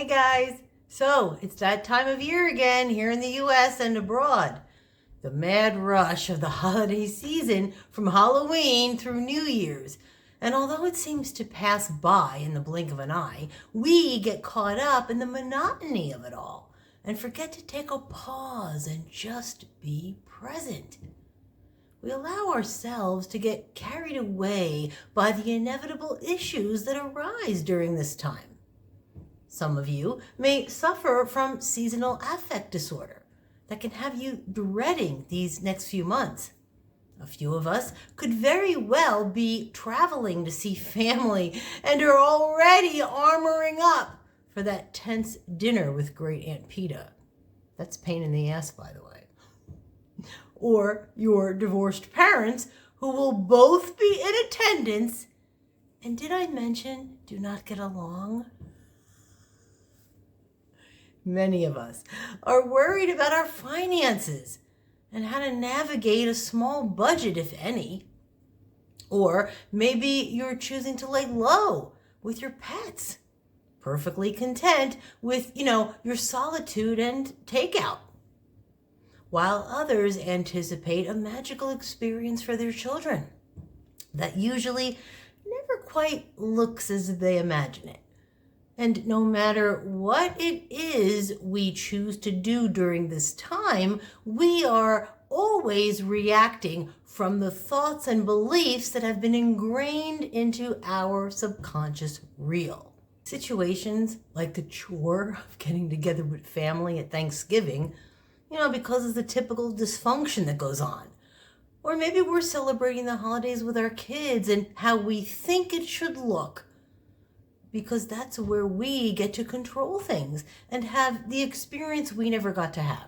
Hey guys, so it's that time of year again here in the US and abroad. The mad rush of the holiday season from Halloween through New Year's. And although it seems to pass by in the blink of an eye, we get caught up in the monotony of it all and forget to take a pause and just be present. We allow ourselves to get carried away by the inevitable issues that arise during this time. Some of you may suffer from seasonal affect disorder that can have you dreading these next few months. A few of us could very well be traveling to see family and are already armoring up for that tense dinner with Great Aunt Peta. That's a pain in the ass, by the way. Or your divorced parents who will both be in attendance. And did I mention do not get along? Many of us are worried about our finances and how to navigate a small budget, if any. Or maybe you're choosing to lay low with your pets, perfectly content with, your solitude and takeout. While others anticipate a magical experience for their children that usually never quite looks as they imagine it. And no matter what it is we choose to do during this time, we are always reacting from the thoughts and beliefs that have been ingrained into our subconscious reel. Situations like the chore of getting together with family at Thanksgiving, because of the typical dysfunction that goes on. Or maybe we're celebrating the holidays with our kids and how we think it should look, because that's where we get to control things and have the experience we never got to have.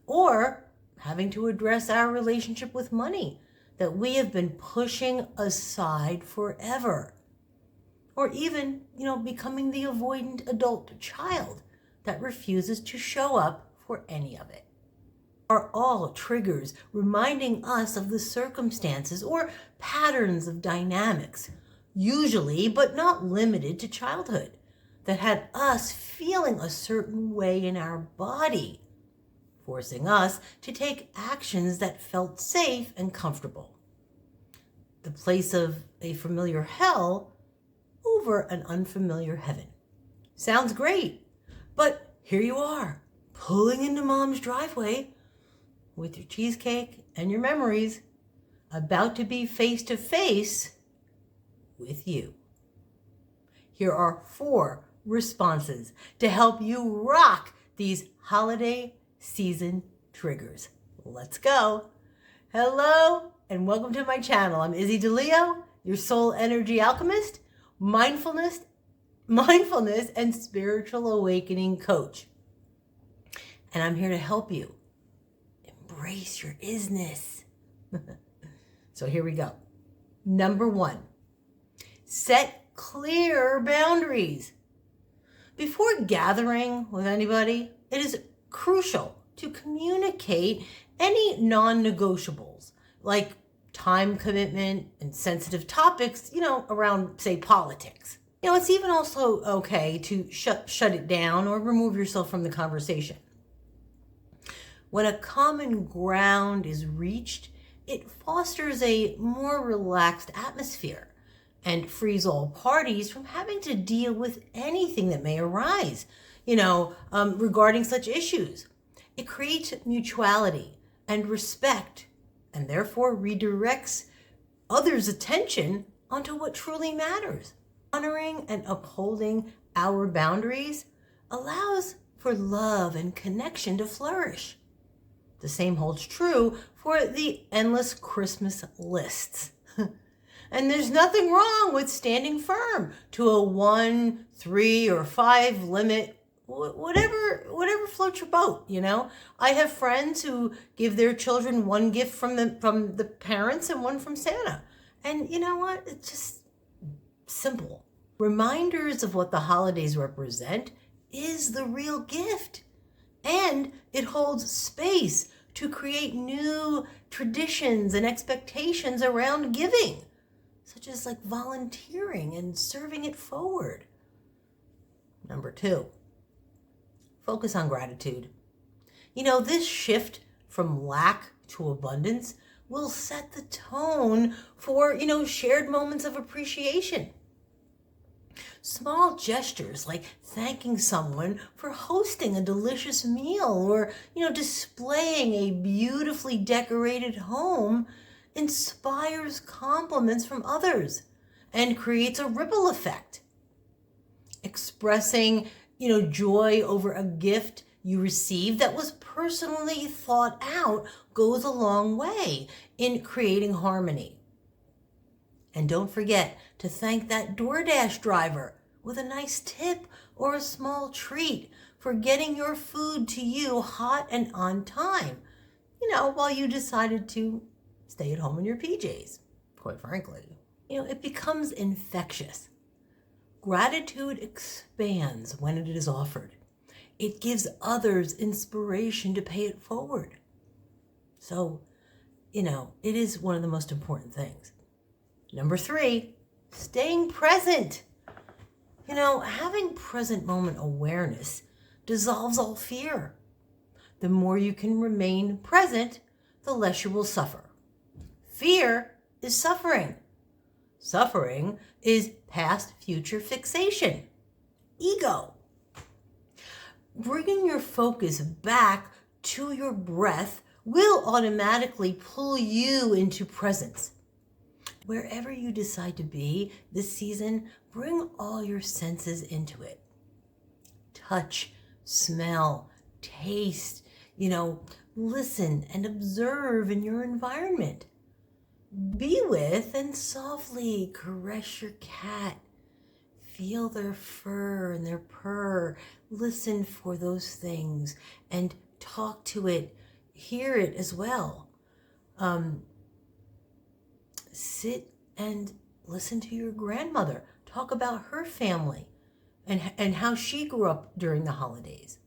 Or having to address our relationship with money that we have been pushing aside forever. Or even, becoming the avoidant adult child that refuses to show up for any of it. Are all triggers reminding us of the circumstances or patterns of dynamics, usually, but not limited to childhood, that had us feeling a certain way in our body, forcing us to take actions that felt safe and comfortable. The place of a familiar hell over an unfamiliar heaven. Sounds great, but here you are, pulling into mom's driveway with your cheesecake and your memories, about to be face to face with you. Here are 4 responses to help you rock these holiday season triggers. Let's go. Hello and welcome to my channel. I'm Izzi DeLeo, your soul energy alchemist, mindfulness and spiritual awakening coach. And I'm here to help you embrace your IZ-NESS. So here we go. Number 1. Set clear boundaries. Before gathering with anybody, it is crucial to communicate any non-negotiables, like time commitment and sensitive topics, around, say, politics. It's even also okay to shut it down or remove yourself from the conversation. When a common ground is reached, it fosters a more relaxed atmosphere and frees all parties from having to deal with anything that may arise, regarding such issues. It creates mutuality and respect, and therefore redirects others' attention onto what truly matters. Honoring and upholding our boundaries allows for love and connection to flourish. The same holds true for the endless Christmas lists. And there's nothing wrong with standing firm to a 1, 3, or 5 limit, whatever floats your boat, I have friends who give their children 1 gift from the parents and 1 from Santa. And you know what? It's just simple. Reminders of what the holidays represent is the real gift. And it holds space to create new traditions and expectations around giving, such as like volunteering and serving it forward. Number 2, focus on gratitude. This shift from lack to abundance will set the tone for, shared moments of appreciation. Small gestures like thanking someone for hosting a delicious meal or, displaying a beautifully decorated home inspires compliments from others and creates a ripple effect. Expressing, joy over a gift you received that was personally thought out goes a long way in creating harmony. And don't forget to thank that DoorDash driver with a nice tip or a small treat for getting your food to you hot and on time, while you decided to stay at home in your PJs, quite frankly. It becomes infectious. Gratitude expands when it is offered. It gives others inspiration to pay it forward. So, it is one of the most important things. Number 3, staying present. Having present moment awareness dissolves all fear. The more you can remain present, the less you will suffer. Fear is suffering. Suffering is past future fixation. Ego. Bringing your focus back to your breath will automatically pull you into presence. Wherever you decide to be this season, bring all your senses into it. Touch, smell, taste, listen and observe in your environment. Be with and softly caress your cat. Feel their fur and their purr. Listen for those things and talk to it. Hear it as well. Sit and listen to your grandmother talk about her family and how she grew up during the holidays.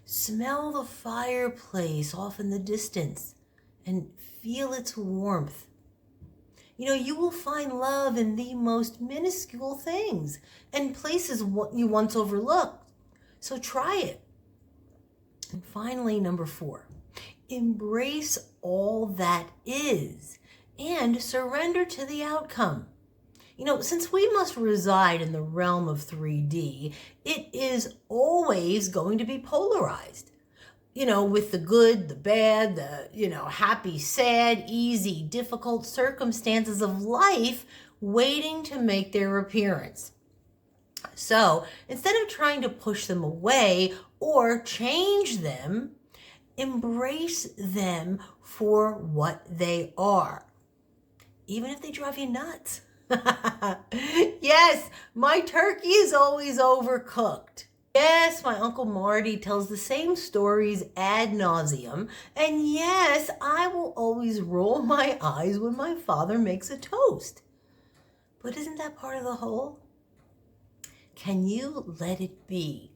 Smell the fireplace off in the distance and feel its warmth. You will find love in the most minuscule things and places you once overlooked. So try it. And finally, number 4, embrace all that is and surrender to the outcome. Since we must reside in the realm of 3D, it is always going to be polarized. With the good, the bad, the, happy, sad, easy, difficult circumstances of life waiting to make their appearance. So instead of trying to push them away or change them, embrace them for what they are, even if they drive you nuts. Yes, my turkey is always overcooked. Yes, my Uncle Marty tells the same stories ad nauseum. And yes, I will always roll my eyes when my father makes a toast. But isn't that part of the whole? Can you let it be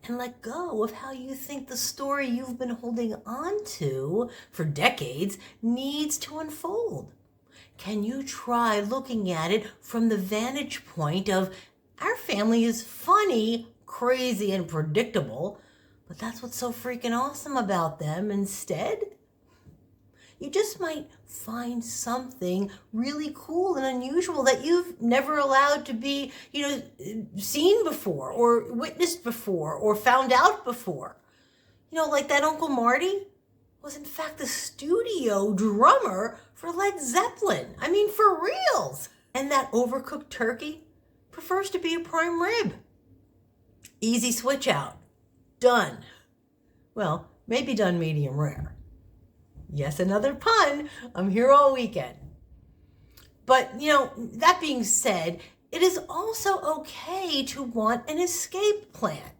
and let go of how you think the story you've been holding on to for decades needs to unfold? Can you try looking at it from the vantage point of our family is funny, crazy, and predictable, but that's what's so freaking awesome about them instead? You just might find something really cool and unusual that you've never allowed to be, seen before or witnessed before or found out before. Like that Uncle Marty was in fact the studio drummer for Led Zeppelin. I mean, for reals. And that overcooked turkey prefers to be a prime rib. Easy switch out. Done. Well, maybe done medium rare. Yes, another pun. I'm here all weekend. But, that being said, it is also okay to want an escape plan.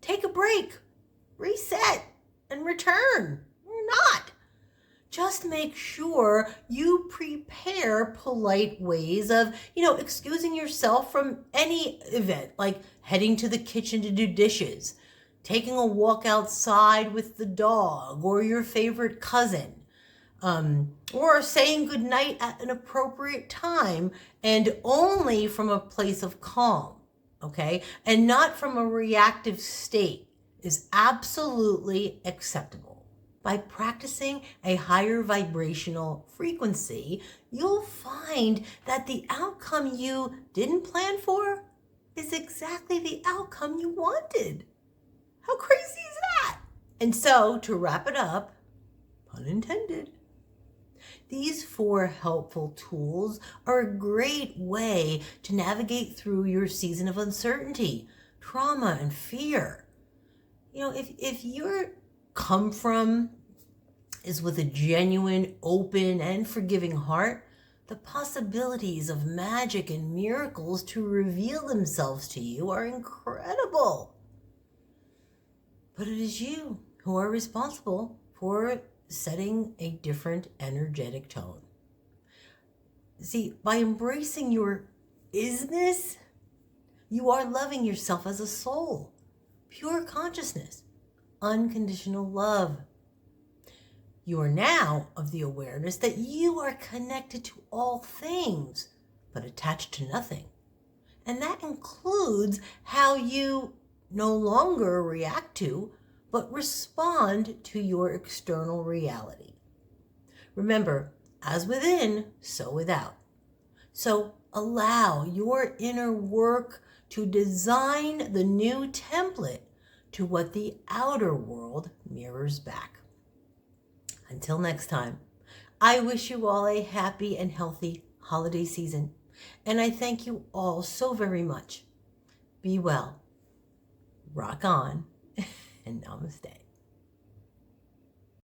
Take a break, reset, and return. Or not. Just make sure you prepare polite ways of, excusing yourself from any event, like heading to the kitchen to do dishes, taking a walk outside with the dog or your favorite cousin, or saying goodnight at an appropriate time and only from a place of calm. okay, and not from a reactive state is absolutely acceptable. By practicing a higher vibrational frequency, you'll find that the outcome you didn't plan for is exactly the outcome you wanted. How crazy is that? And so, to wrap it up, pun intended, these 4 helpful tools are a great way to navigate through your season of uncertainty, trauma, and fear. If your come from is with a genuine, open, and forgiving heart, the possibilities of magic and miracles to reveal themselves to you are incredible. But it is you who are responsible for setting a different energetic tone. See, by embracing your IZ-NESS, you are loving yourself as a soul, pure consciousness, unconditional love. You are now of the awareness that you are connected to all things, but attached to nothing. And that includes how you no longer react to, but respond to your external reality. Remember, as within, so without. So allow your inner work to design the new template to what the outer world mirrors back. Until next time, I wish you all a happy and healthy holiday season, and I thank you all so very much. Be well, rock on, and namaste.